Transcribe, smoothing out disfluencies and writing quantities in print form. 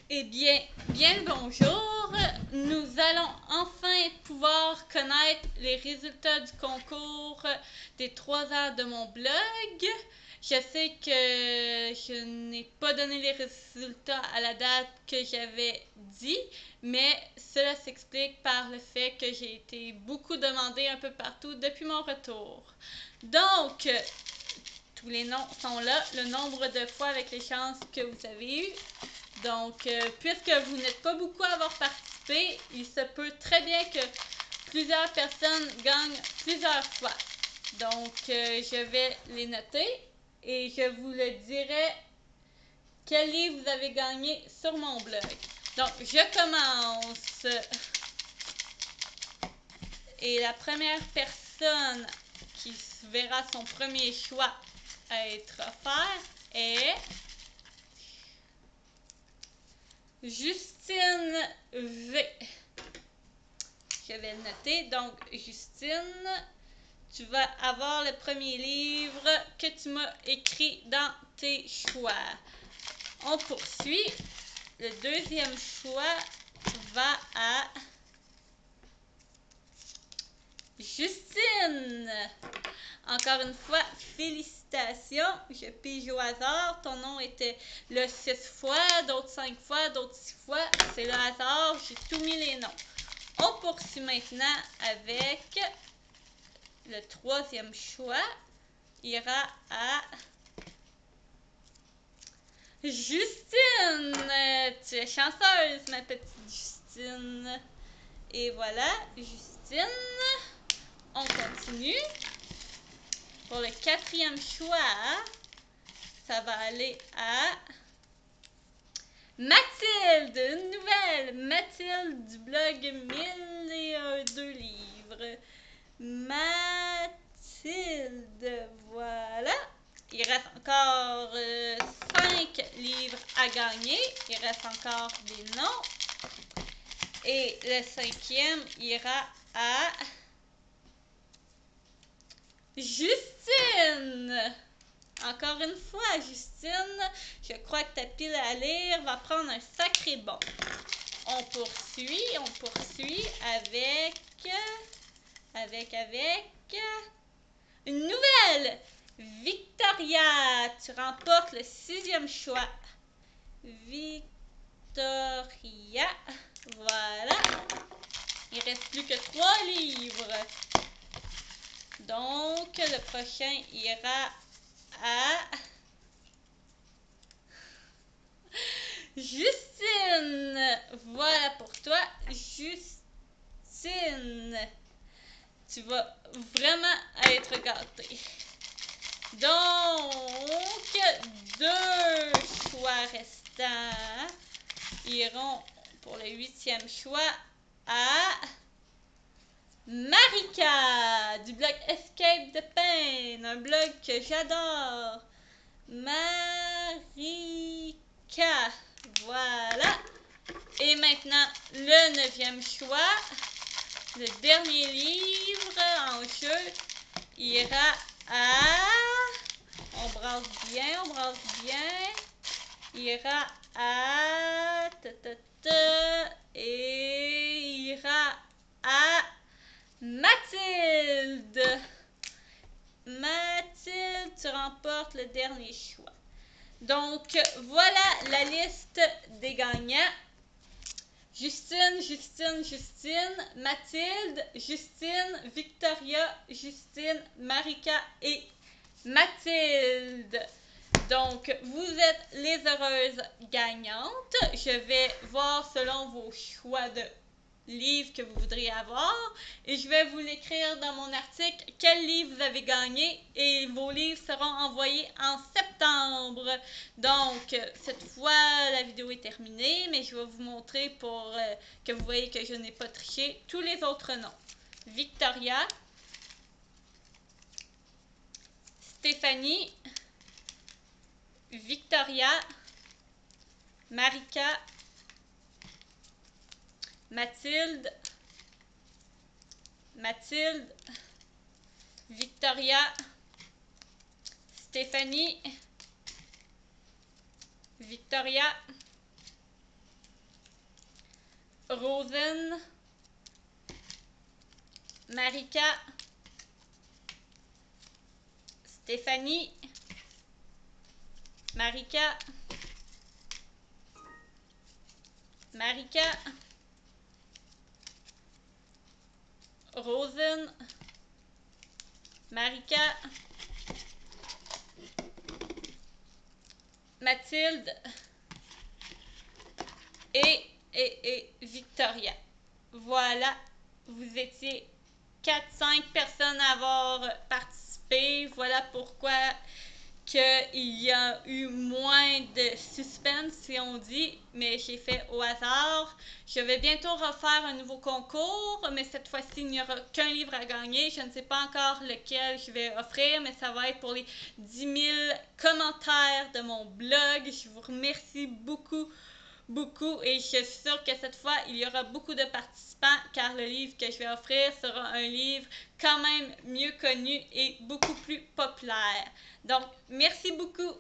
Eh bien, bien le bonjour. Nous allons enfin pouvoir connaître les résultats du concours des 3 heures de mon blog. Je sais que je n'ai pas donné les résultats à la date que j'avais dit, mais cela s'explique par le fait que j'ai été beaucoup demandée un peu partout depuis mon retour. Donc, tous les noms sont là, le nombre de fois avec les chances que vous avez eues. Donc, puisque vous n'êtes pas beaucoup à avoir participé, il se peut très bien que plusieurs personnes gagnent plusieurs fois. Donc, je vais les noter et je vous le dirai quel livre vous avez gagné sur mon blog. Donc, je commence. Et la première personne qui verra son premier choix être offert est Justine V. Je vais le noter. Donc, Justine, tu vas avoir le premier livre que tu m'as écrit dans tes choix. On poursuit. Le deuxième choix va à Justine. Encore une fois, félicitations. Je pige au hasard. Ton nom était le 6 fois, d'autres 5 fois, d'autres 6 fois. C'est le hasard. J'ai tout mis les noms. On poursuit maintenant avec le troisième choix. Ira à Justine. Tu es chanceuse, ma petite Justine. Et voilà, Justine. On continue. Pour le quatrième choix, ça va aller à Mathilde, une nouvelle. Mathilde du blog 1002 livres. Mathilde, voilà. Il reste encore 5 livres à gagner. Il reste encore des noms. Et le cinquième ira à Justine. Encore une fois, Justine, je crois que ta pile à lire va prendre un sacré bond. On poursuit avec une nouvelle. Victoria, tu remportes le 6e choix. Victoria, voilà. Il reste plus que 3 livres. Donc, le prochain ira à Justine. Voilà pour toi, Justine. Tu vas vraiment être gâtée. Donc, 2 choix restants iront pour le 8e choix à Marika du blog Escape the Pain, un blog que j'adore. Marika, voilà. Et maintenant, le 9e choix, le dernier livre en jeu, ira à... On brasse bien, ira à... Et ira à Mathilde. Mathilde, tu remportes le dernier choix. Donc, voilà la liste des gagnants. Justine, Mathilde, Justine, Victoria, Justine, Marika et Mathilde. Donc, vous êtes les heureuses gagnantes. Je vais voir selon vos choix de livres que vous voudriez avoir et je vais vous l'écrire dans mon article quel livre vous avez gagné et vos livres seront envoyés en septembre. Donc, cette fois, la vidéo est terminée, mais je vais vous montrer pour que vous voyez que je n'ai pas triché tous les autres noms. Victoria, Stéphanie, Victoria, Marika, Mathilde, Victoria, Stéphanie, Victoria, Rosine, Marika, Stéphanie, Marika, Marika, Rosine, Marika, Mathilde et Victoria. Voilà, vous étiez 4-5 personnes à avoir participé. Voilà pourquoi qu'il y a eu moins de suspense, si on dit, mais j'ai fait au hasard. Je vais bientôt refaire un nouveau concours, mais cette fois-ci, il n'y aura qu'un livre à gagner. Je ne sais pas encore lequel je vais offrir, mais ça va être pour les 10 000 commentaires de mon blog. Je vous remercie beaucoup et je suis sûre que cette fois, il y aura beaucoup de participants car le livre que je vais offrir sera un livre quand même mieux connu et beaucoup plus populaire. Donc, merci beaucoup.